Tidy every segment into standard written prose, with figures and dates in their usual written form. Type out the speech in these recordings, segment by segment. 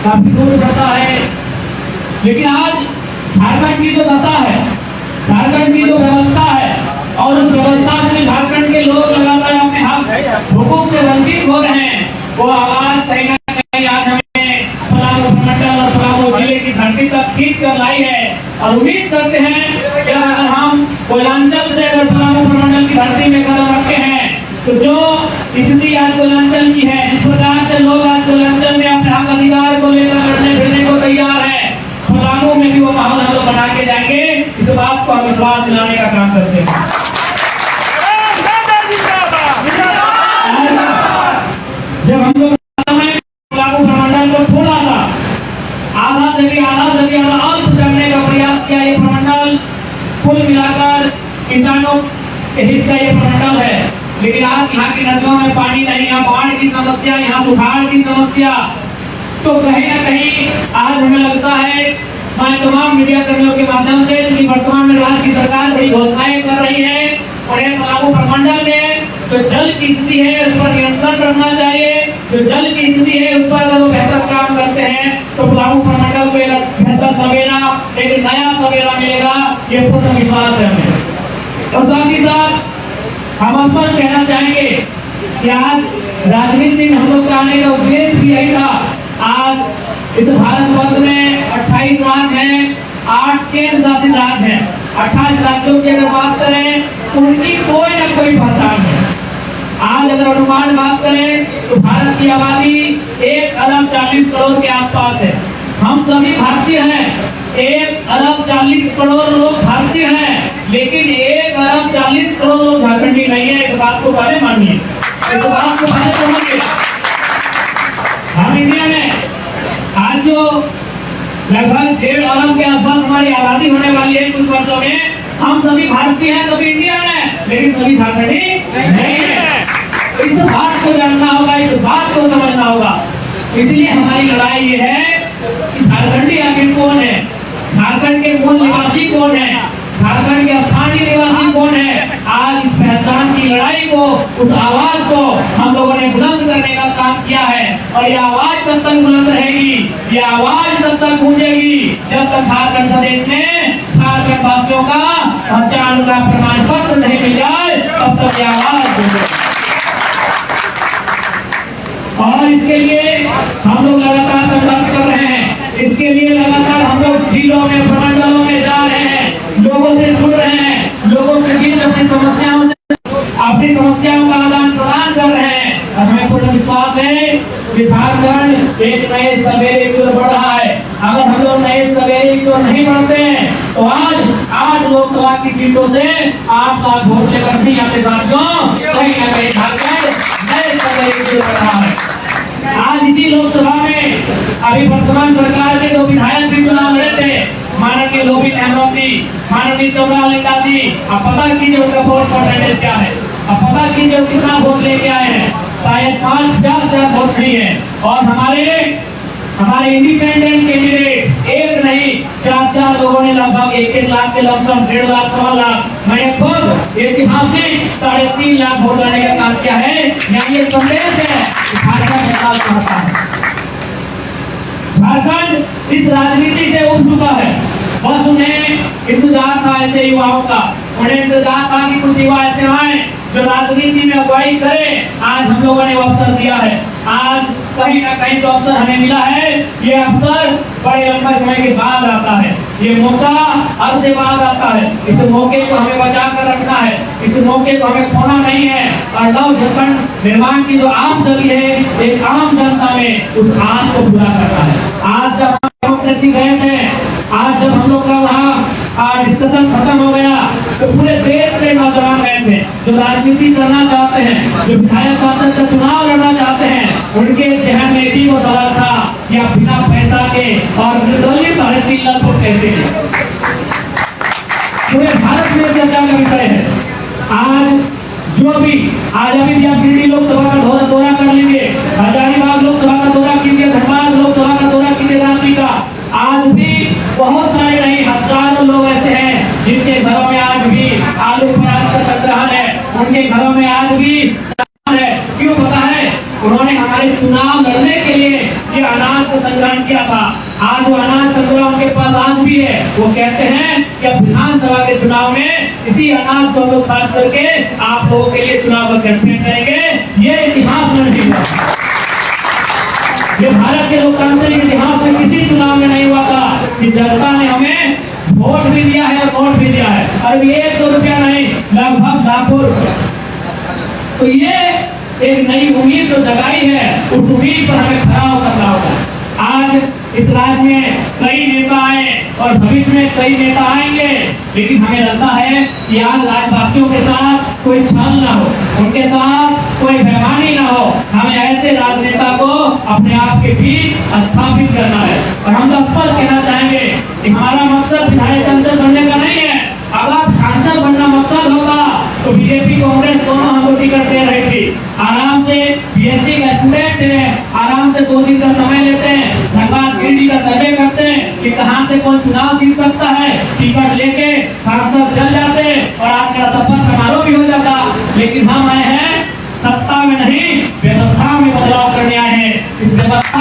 काफी दूर पड़ता है। लेकिन आज झारखंड की जो दशा है, झारखंड की जो व्यवस्था है, और उस व्यवस्था से झारखंड के लोग लगातार अपने हक हुकूक से वंचित हो रहे हैं, वो आवाज कहीं ना कहीं आज हमें पलामू प्रमंडल और पलामू जिले की धरती तक खींच कर लाई है। और उम्मीद करते हैं कि अगर हम कोयलांचल से अगर पलामू प्रमंडल की धरती में कदम रखे हैं, तो जो स्थिति आज कोयलांचल की है, जिस प्रकार से लोग आज कोयलांचल में अपने हक अधिकार को लेकर लड़ने फिरने को तैयार है, पलामू में भी वो माहौल हम लोग बना के जाएंगे। इस बात को हम विश्वास दिलाने का काम करते हैं। जब हम लोग पलामू प्रमंडल को थोड़ा सा आधा से ज्यादा अंत करने का प्रयास किया, ये प्रमंडल कुल मिलाकर किसानों के हित का ये प्रमंडल है। लेकिन आज यहाँ की नदियों में पानी नहीं, यहाँ बाढ़ की समस्या, यहाँ सुखाड़ की समस्या, तो कहीं ना कहीं आज हमें लगता है मैं तमाम मीडिया कर्मियों के माध्यम से कि वर्तमान में राज्य की सरकार बड़ी घोषणाएं कर रही है और ये पलामू प्रमंडल में जो जल की स्थिति है उस पर नियंत्रण करना चाहिए। जो जल की स्थिति है उस पर अगर वो बेहतर काम करते हैं तो पलामू प्रमंडल को बेहतर सवेरा, एक नया सवेरा मिलेगा, ये पूर्ण विश्वास है हमें। और साथ ही साथ हम स्पष्ट कहना चाहेंगे कि आज राजनीति में हम लोग का आने का उद्देश्य भी यही था। आज इस भारतवर्ष में 28 राज्य हैं, 8 केंद्र शासित राज्य हैं। 28 राज्यों की अगर बात करें उनकी कोई न कोई पहचान है। आज अगर अनुमान बात करें तो भारत की आबादी 1 अरब 40 करोड़ के आसपास है। हम सभी भारतीय हैं, 1 अरब 40 करोड़ लोग भारतीय हैं, लेकिन 1 अरब 40 करोड़ लोग झारखंडी नहीं है। इस बात को पहले मानिए, इस बात को पहले समझिए। हम इंडिया में आज जो लगभग 1.5 अरब के आसपास हमारी आबादी होने वाली है कुछ वर्षों में, हम सभी भारतीय हैं, सभी इंडियन हैं, लेकिन सभी झारखंडी नहीं है। इस बात को जानना होगा, इस बात को समझना होगा। इसलिए हमारी लड़ाई ये है कि झारखंडी आखिर कौन है, झारखंड के मूल निवासी कौन है, झारखंड के स्थानीय निवासी कौन है। आज इस पहचान की लड़ाई को, उस आवाज को हम लोगों ने बुलंद करने का काम किया है। और ये आवाज तब तक बुलंद रहेगी, ये आवाज तब तक गूंजेगी जब तक झारखंड प्रदेश में झारखंड वासियों का पहचान का प्रमाण पत्र नहीं मिल जाए, तब तक ये आवाज गूंजेगी। और इसके लिए हम लोग लगातार संघर्ष कर रहे हैं। इसके लिए लगातार हम लोग जिलों में, प्रमंडलों में जा रहे हैं, लोगों से जुड़ रहे हैं, लोगों के बीच अपनी समस्याओं का आदान प्रदान कर रहे हैं। और हमें पूर्ण विश्वास है कि झारखंड एक नए सवेरे की ओर बढ़ रहा है। अगर हम लोग नए सवेरे की ओर नहीं बढ़ते हैं तो आज 8 लोकसभा की सीटों से 8 लाख वोट लेकर नहीं आते साथियों। कहीं ना कहीं झारखंड नए सवेरे की ओर बढ़ रहा है। आज इसी लोकसभा में अभी वर्तमान सरकार के 2 विधायक भी चुनाव लड़े थे, माननीय लोबिन अहमदी, माननीय चौरालिंदा जी। अब पता कीजिए उनका वोट परसेंटेज क्या है, अब पता कीजिए कितना वोट लेके आए हैं। शायद 5-10 वोट नहीं है। और हमारे इंडिपेंडेंट कैंडिडेट एक नहीं 4 लोगों ने लगभग 1-1 लाख के लमसम 1.5 लाख 1.25 लाख मैंने खुद ऐतिहासिक 3.5 लाख वोट लाने का काम किया है। यहाँ ये संदेश है कि झारखंड विकास करता है, झारखंड इस राजनीति से उठ चुका है। बस उन्हें इंतजार था ऐसे युवाओं का, उन्हें इंतजार था कि कुछ युवा ऐसे आए जो राजनीति में अगुवाई करे। आज हम लोगों ने वो अवसर दिया है। आज कहीं ना कहीं जो अवसर हमें मिला है, ये अवसर बड़े लंबे समय के बाद आता है, ये मौका अरसे बाद आता है। इस मौके को हमें बचा कर रखना है, इस मौके को हमें खोना नहीं है। और नव झारखंड निर्माण की जो आस जगी है एक आम जनता में, उस आस को पूरा करना है। आज जब हम डेमोक्रेसी गए थे, आज जब हम लोग का वहाँ डिस्कशन खत्म हो गया, तो पूरे देश से नौजवान गए थे जो राजनीति करना चाहते हैं, जो विधायक पार्षद का चुनाव लड़ना चाहते हैं। उनके जहन में भी वो सवाल था कि आप बिना पैसा के और निर्दलीय 3.5 लाख वोट कैसे हैं। पूरे भारत में चर्चा का विषय है। आज अभी भी आप गिरिडीह लोकसभा का दौरा कर लीजिए, हजारीबाग लोकसभा का दौरा कीजिए, धनबाद लोकसभा का दौरा कीजिए, रांची का। आज भी बहुत सारे नहीं, हजारों लोग ऐसे हैं जिनके घरों में आज भी आलू प्याज का संग्रहण है, उनके घरों में आज भी है। क्यों पता है? उन्होंने हमारे चुनाव लड़ने के लिए ये अनाज का संग्रहण किया था। आज वो अनाज संग्रह उनके पास आज भी है। वो कहते हैं कि अब विधानसभा के चुनाव में इसी अनाज को लोग खर्च करके आप लोगों के लिए चुनाव का कैंपेन करेंगे। ये इतिहास में नहीं हुआ, ये भारत के लोकतांत्रिक इतिहास में किसी चुनाव में नहीं हुआ था कि जनता ने हमें वोट भी दिया है और वोट भी दिया है, और ये 1-2 रुपया नहीं, लगभग लाखों रुपया। तो ये एक नई उम्मीद जो जगाई है, उस उम्मीद पर हमें खड़ा होकर होगा। आज इस राज्य में कई नेता आए और भविष्य में कई नेता आएंगे, लेकिन हमें लगता है कि आज राज्यवासियों के साथ कोई छल ना हो, उनके साथ कोई बेईमानी ना हो। हमें ऐसे राजनेता को अपने आप के बीच स्थापित करना है। और हम तो स्पष्ट कहना चाहेंगे कि हमारा मकसद विधायक सांसद बनने का नहीं है। अगर सांसद बनना मकसद होगा तो बीजेपी कांग्रेस दोनों हमको टिकट दे रही थी। आराम से बीएससी का स्टूडेंट है, आराम से 2 दिन का समय लेते हैं, धनबाद गिरडी का सर्वे करते हैं कि कहां से कौन चुनाव जीत सकता है, टिकट लेके सांसद चल जाते और आज मेरा शपथ समारोह भी हो जाता। लेकिन हम आए हैं सत्ता में नहीं, व्यवस्था में बदलाव करने आए हैं। इस व्यवस्था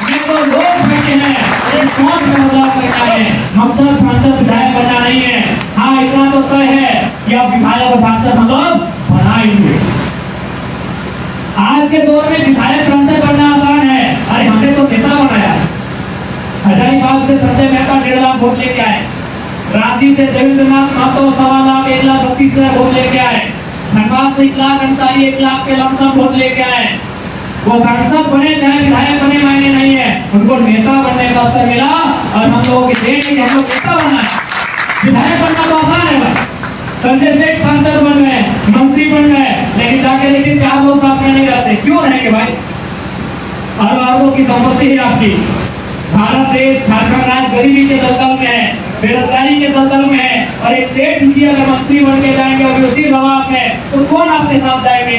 में तो लोग बैठे हैं, एक सोच में बदलाव करना है। मकसद सांसद विधायक बनना नहीं है। हाँ, इतना तो तय है कि अब विधायक और सांसद हम लोग बनाएंगे। आज के दौर में विधायक सांसद बनना आसान है। अरे हमने तो नेता बनाया। हजारीबाग से संजय मेहता 1.5 लाख वोट लेके आए, रांची से देवेंद्रनाथ महतो 1.25 लाख 1,32,000 वोट लेके आए, धनबाद से 1,48,000 1 लाख के लमसम वोट लेके आए। वो सांसद बने चाहे विधायक बने मायने नहीं है, उनको नेता बनने का अवसर मिला और हम लोगों के देश में हम लोग नेता बनना है। विधायक बनना तो आसान है भाई, संजय सेठ सांसद बन गए, मंत्री बन गए, लेकिन जाके देखिए 4 लोग साथ में नहीं रहते। क्यों रहेंगे भाई? अरबों की संपत्ति है आपकी। भारत देश, झारखंड राज्य गरीबी के दलदल में है, बेरोजगारी के दलदल में है, और एक सेठ जी अगर मंत्री बन के जाएंगे और उसी दबाव में, तो कौन आपके साथ जाएंगे?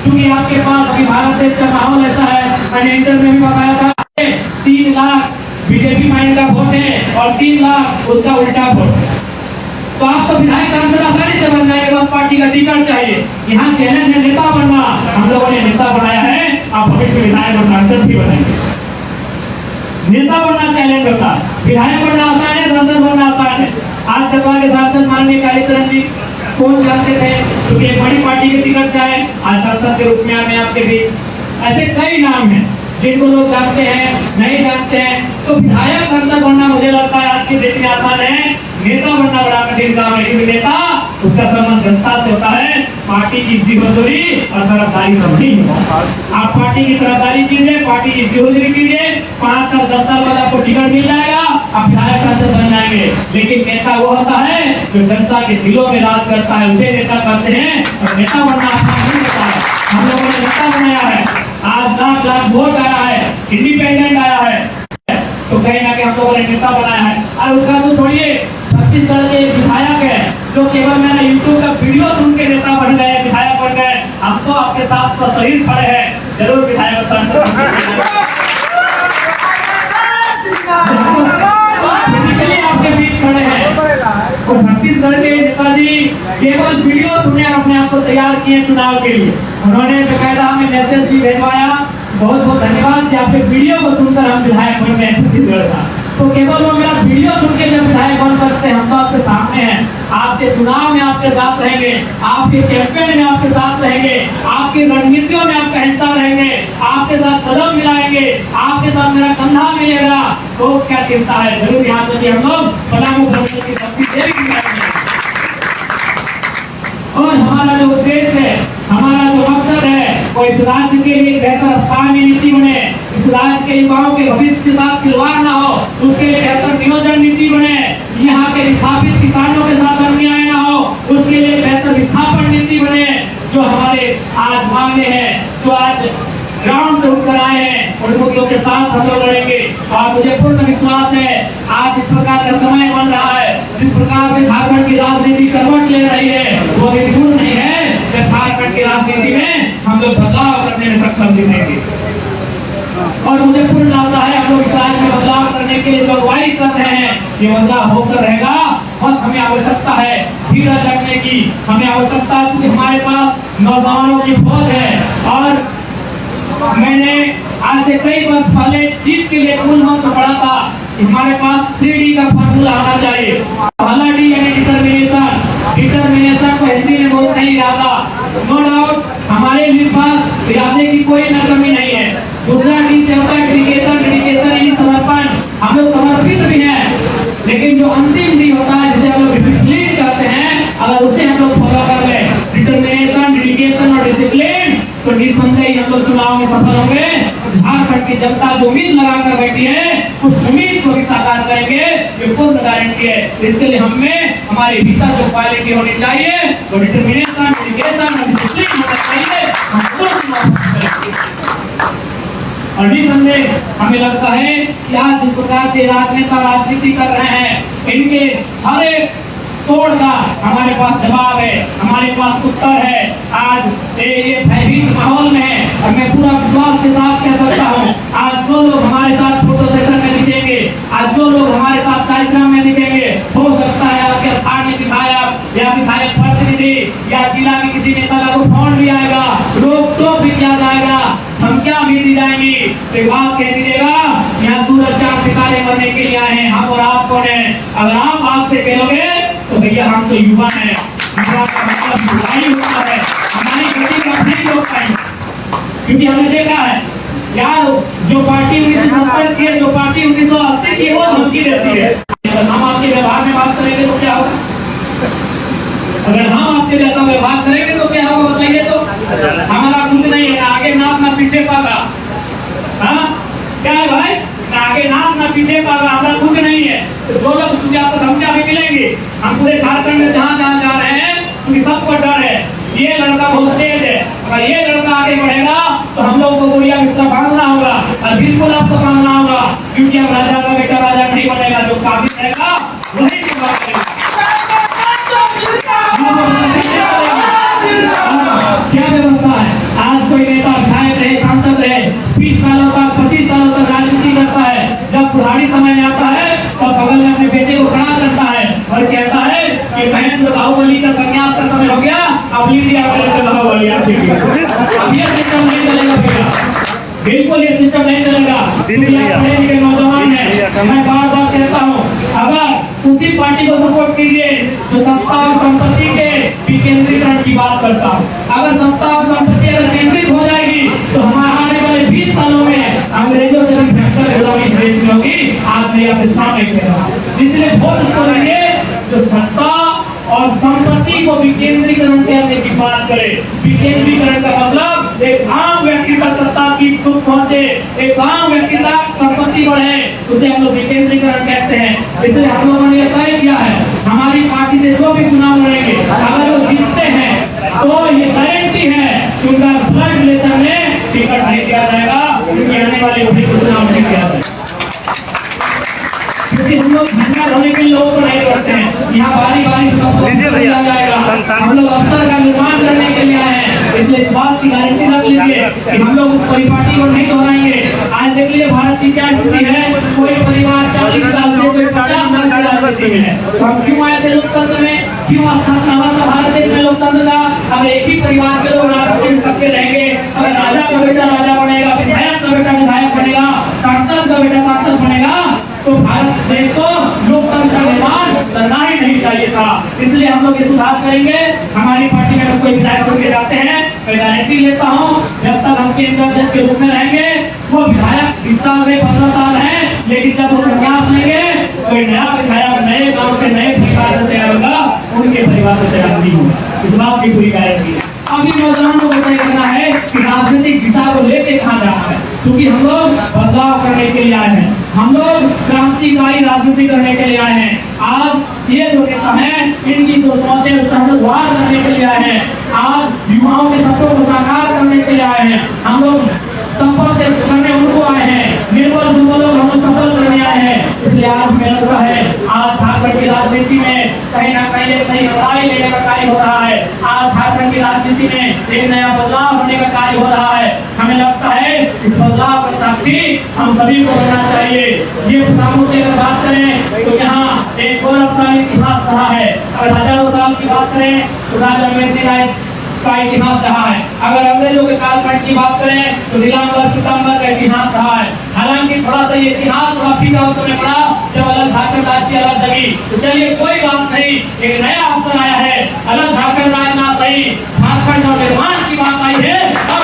क्योंकि आपके पास अभी भारत देश का माहौल ऐसा है, मैंने इंटरव्यू में बताया था, 3 लाख बीजेपी माइंड का वोट है और 3 लाख उसका उल्टा वोट। तो आप तो विधायक सांसद आसानी से बन जाएंगे, बस पार्टी का टिकट चाहिए। यहाँ चैलेंज है नेता बनना, हम लोगों ने नेता बनाया है, आप भविष्य में विधायक और सांसद भी बनेंगे। नेता बनना चैलेंज होता, विधायक बनना आसान है, सांसद बनना आसान है। आज सपा के सांसद माननीय कालीचरण जी कौन जानते थे, क्योंकि एक बड़ी पार्टी के टिकट से आए, आज सांसद के रूप में आए आपके बीच। ऐसे कई नाम हैं जिनको लोग जानते हैं, नहीं जानते हैं। तो विधायक सांसद बनना मुझे लगता है आज की डेट में आसान है, नेता बनना बड़ा कठिन काम है। क्योंकि नेता उसका संबंध जनता से होता है, पार्टी की जिम्मेदारी और तरफदारी सब नहीं होगा। आप पार्टी की तरफदारी कीजिए, पार्टी की जिम्मेदारी कीजिए, 5 साल 10 साल बाद आपको टिकट मिल जाएगा, आप विधायक सांसद बन जाएंगे। लेकिन नेता वो होता है जो जनता के दिलों में राज करता है, उसे नेता कहते हैं। और नेता बनना आसान नहीं होता है। हम लोगों ने नेता बनाया है, आज लाख वोट आया है, इंडिपेंडेंट आया है, तो कहीं ना कहीं हम लोगों ने नेता बनाया है। और उसका तो छोड़िए, छत्तीसगढ़ के विधायक है जो केवल मैंने यूट्यूब का वीडियो सुन के नेता बन गए, विधायक बन गए। हम तो आपके साथ सशरीर खड़े हैं, जरूर विधायक आपके बीच खड़े हैं। और छत्तीसगढ़ के नेताजी केवल वीडियो सुने और अपने आप को तैयार किए चुनाव के लिए। उन्होंने बेकायदा हमें मैसेज भी भेजवाया, बहुत बहुत धन्यवाद कि आपके वीडियो को सुनकर हम विधायक बन गए छत्तीसगढ़ का। तो केवल वो मेरा वीडियो सुन के जब विधायक बन सकते हैं, हम तो आपके सामने हैं, आपके चुनाव में आपके साथ रहेंगे, आपके कैंपेन में आपके साथ रहेंगे, आपकी रणनीतियों में आपका हिस्सा रहेंगे, आपके साथ कदम मिलाएंगे, आपके साथ मेरा कंधा मिलेगा। तो क्या चिंता है, जरूर यहाँ से हम लोग पलामू की शक्ति से मिलाएंगे। और हमारा जो उद्देश्य है, हमारा जो मकसद है, वो इस राज्य के लिए बेहतर स्थानीय नीति बने, इस राज्य के युवाओं के भविष्य के साथ खिलवाड़ ना हो, उसके लिए बेहतर नियोजन नीति बने, यहाँ के विस्थापित किसानों के साथ अन्याय ना हो, उसके लिए बेहतर विस्थापन नीति बने। जो हमारे आज मांगे हैं, जो आज ग्राउंड से उठकर आए हैं, उन मुद्दों के साथ हम लोग लड़ेंगे। और मुझे पूर्ण विश्वास है, आज इस प्रकार का समय बन रहा है, जिस प्रकार से झारखंड की राजनीति करवट ले रही है, वो अभी दूर नहीं है। झारखंड की राजनीति में हम लोग बदलाव करने में सक्षम दिखेंगे। और मुझे पूर्ण आशा है, हम लोग इस राज्य में बदलाव करने के लिए जो अगुवाई कर रहे हैं, ये बदलाव होकर रहेगा। बस हमें आवश्यकता है धीरज रखने की, हमें आवश्यकता है, क्योंकि हमारे पास नौजवानों की फौज है। और मैंने आज से कई वर्ष पहले जीत के लिए मूल मंत्र पढ़ा था। हमारे पास 3D का फॉर्मूला आना चाहिए। पहला डी यानी डिटर्मिनेशन। डिटर्मिनेशन को हिंदी में बोलते हैं इरादा। नो डाउट हमारे लिए पास इरादे की कोई न कमी नहीं है। दूसरा डी से होता है डेडिकेशन। डेडिकेशन यानी समर्पण। हम लोग समर्पित भी हैं, लेकिन जो अंतिम डी होता है जिसे हम लोग डिसिप्लिन कहते हैं, अगर उसे हम लोग फॉलो कर ले, डिटर्मिनेशन, डेडिकेशन और डिसिप्लिन, तो निसंदेह हम लोग चुनाव में सफल होंगे। झारखंड की जनता जो उम्मीद लगा कर बैठी है, उस उम्मीद को भी साकार करेंगे, ये पूर्ण गारंटी है। इसके लिए हमें हमारे भीतर जो क्वालिटी होनी चाहिए, वो डिटर्मिनेशन, डेडिकेशन और डिसिप्लिन होना चाहिए। हम लोग चुनाव करेंगे। और निसंदेह हमें लगता है कि आज जिस प्रकार से राजनेता राजनीति कर रहे हैं, इनके हर एक तोड़ का हमारे पास जवाब है, हमारे पास उत्तर है। आज ये भयभीत माहौल में है और मैं पूरा विश्वास के साथ कह सकता हूँ, आज जो लोग हमारे साथ फोटो सेशन में दिखेंगे, आज जो लोग हमारे साथ कार्यक्रम में दिखेंगे, हो सकता है आपके स्थानीय विधायक या विधायक प्रतिनिधि या जिला के किसी नेता का फोन भी आएगा, रोक टोक भी किया जाएगा, धमकियां भी दी जाएंगी। विभाग कह दीजिएगा यहाँ सूरज चांद सितारे बनने के लिए आए हैं, हम और आप कौन है? अगर आप आपसे कहोगे तो भैया हम तो युवा हैं, युवा का मतलब युवाई होता है, हमारी गति का नहीं रोक पाएंगे। क्योंकि हमने देखा है यार, जो पार्टी 1970 की है, जो पार्टी 1980 की है, वो धमकी देती है। हम आपके व्यवहार में बात करेंगे तो क्या होगा? अगर हम आपके जैसा व्यवहार करेंगे तो क्या होगा बताइए? तो हमारा कुछ नहीं है, ना आगे नाम ना पीछे पागा। हाँ क्या है भाई? ना आगे नाम ना पीछे पागा, हमारा कुछ नहीं है। तो जो लोग तुझे आपको धमकियां भी मिलेंगी, हम पूरे झारखंड में जहाँ जहाँ जा रहे हैं क्योंकि सबको डर है, ये लड़का बहुत तेज है, अगर ये लड़का आगे बढ़ेगा तो हम लोग को गोलियां बिस्तर बांधना होगा और बिल्कुल आपको बांधना होगा, क्योंकि अब राजा का बेटा राजा नहीं बनेगा, जो काबिल रहेगा वही क्या व्यवस्था है। आज कोई नेता विधायक रहे, सांसद रहे, 20 सालों तक 25 सालों तक राजनीति करता है, जब बुढ़ारी समय में आता है तो बगल में अपने बेटे को खड़ा करता है और कहता है कि बहन जो बाहुबली का संन्यास का समय हो गया, अब लीजिए बाहुबली आप देखिए। अब ये सिस्टम नहीं चलेगा भैया, बिल्कुल ये सिस्टम नहीं चलेगा। पढ़े लिखे नौजवान है, मैं बार बार कहता हूँ, अगर उसी पार्टी को सपोर्ट कीजिए जो सत्ता और संपत्ति के विकेंद्रीकरण की बात करता हूँ। अगर सत्ता और संपत्ति अगर केंद्रित हो जाएगी तो हमारे आने वाले 20 सालों में अंग्रेजों से भी भयंकर गुलामी देश में होगी। आज मैं आपके सामने कह रहा हूँ, इसलिए वोट करेंगे जो सत्ता और संपत्ति को विकेंद्रीकरण करने की बात करे। विकेंद्रीकरण का मतलब एक आम व्यक्ति तक सत्ता की सुख पहुंचे, एक आम व्यक्ति तक संपत्ति बढ़े, उसे हम लोग विकेंद्रीकरण कहते हैं। इसलिए हम लोगों ने तय किया है, हमारी पार्टी से जो भी चुनाव लड़ेंगे, अगर वो जीतते हैं तो ये गारंटी है कि उनका ब्लड रिलेशन में टिकट नहीं दिया जाएगा, क्योंकि आने वाले चुनाव नहीं किया जाएगा। क्योंकि हम लोग झंडा ढोने के लोगों को नहीं करते हैं, यहाँ बारी बारी दिया जाएगा। हम लोग अवसर का निर्माण करने के लिए आए हैं, इसलिए इस बात की गारंटी रख लीजिए कि हम लोग उस परिपाटी को नहीं दोहराएंगे। आज देख लीजिए भारत की क्या स्थिति है, कोई परिवार 40 साल से कोई 50 साल की राजनीति में है, तो हम क्यों आए थे लोकतंत्र में? क्यों स्थापना हुआ था भारत देश में लोकतंत्र का? अब एक ही परिवार के लोग राजनीति में सबके रहेंगे। अगर राजा का बेटा राजा बनेगा, विधायक का बेटा विधायक बनेगा, सांसद का बेटा सांसद बनेगा, तो भारत देश को लोकतंत्र का निर्माण करना ही नहीं चाहिए था। इसलिए हम लोग ये सुधार करेंगे। हमारी पार्टी में कोई विधायक होकर जाते हैं, मैं गारंटी लेता हूँ जब तक हम केंद्र अध्यक्ष के रूप में रहेंगे, वो विधायक 20 साल में 15 साल है, लेकिन जब वो संन्यास लेंगे कोई नया विधायक नए गांव से नए परिवार से तैयार होगा, उनके परिवार से तैयार नहीं होगा। इस बात की पूरी गारंटी है। अभी नौजवानों को तय करना है कि राजनीतिक दिशा को लेके कहाँ जाना है, क्योंकि हम लोग बदलाव करने के लिए आए हैं, हम लोग क्रांतिकारी राजनीति करने के लिए आए हैं। आज ये जो नेता हैं, इनकी जो सोचें उसका हम लोग वार करने के लिए आए हैं। आज युवाओं के सपनों को साकार करने के लिए आए हैं, हम लोग संपर्क करने उनको आए हैं, निर्बल दुर्बलों हम लोग सफल करने आए हैं। इसलिए आज हमें लगता है आज झारखंड की राजनीति में कहीं ना कहीं एक नई लड़ाई लेने का कार्य हो रहा है। आज झारखंड की राजनीति में एक नया बदलाव होने का कार्य हो रहा है। हमें लगता है इस बदलाव का साक्षी हम सभी को बनना चाहिए। ये प्रधानों की अगर बात करें तो यहाँ एक गौरवशाली इतिहास रहा है। अगर हजारों साल की बात करें तो राजा अमृत राय का इतिहास रहा है। अगर अंग्रेजों के कालखंड की बात करें तो नीलांबर पीताम्बर का इतिहास रहा है। हालांकि थोड़ा सा ये इतिहास थोड़ा फीका उस समय पड़ा जब अलग झारखंड राज्य की अलग जगी। तो चलिए कोई बात नहीं, एक नया ऑप्शन आया है, अलग झारखंड राज्य ना सही, झारखंड और निर्माण की बात आई है। अब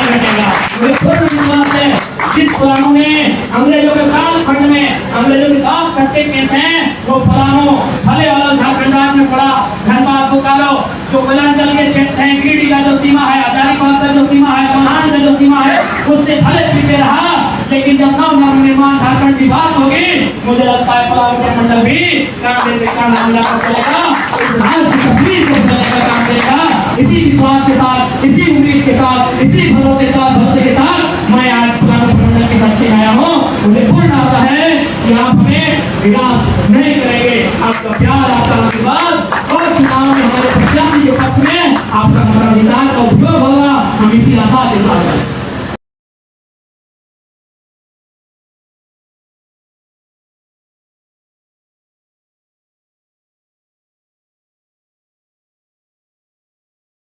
घटेगा, मुझे पूर्ण विश्वास है जिस पुराणों ने अंग्रेजों के कालखंड में अंग्रेजों के साथ करते किए थे वो पुराणों भले अलग झारखंड राज्य में पड़ा, धनबाद बोकारो जो मिलांचल के क्षेत्र हैं, गिरिडीह का जो सीमा है, हजारीबाग का जो सीमा है, कोल्हान का जो सीमा है, उससे भले पीछे रहा, लेकिन जब नव निर्माण झारखंड की बात होगी मुझे लगता है पलामू के मंडल भी कांग्रेस के काम हमला कर चलेगा, इतिहास की तस्वीर को बदलने का काम करेगा। इसी विश्वास के साथ, इसी उम्मीद के साथ, इसी भरोसे के साथ मैं आज पलामू मंडल की धरती आया हूँ। मुझे पूर्ण आशा है कि आप हमें निराश नहीं करेंगे। आपका प्यार, आपका आशीर्वाद और चुनाव में हमारे प्रत्याशी के पक्ष में आपका मताधिकार का उपयोग होगा, हम इसी आशा के साथ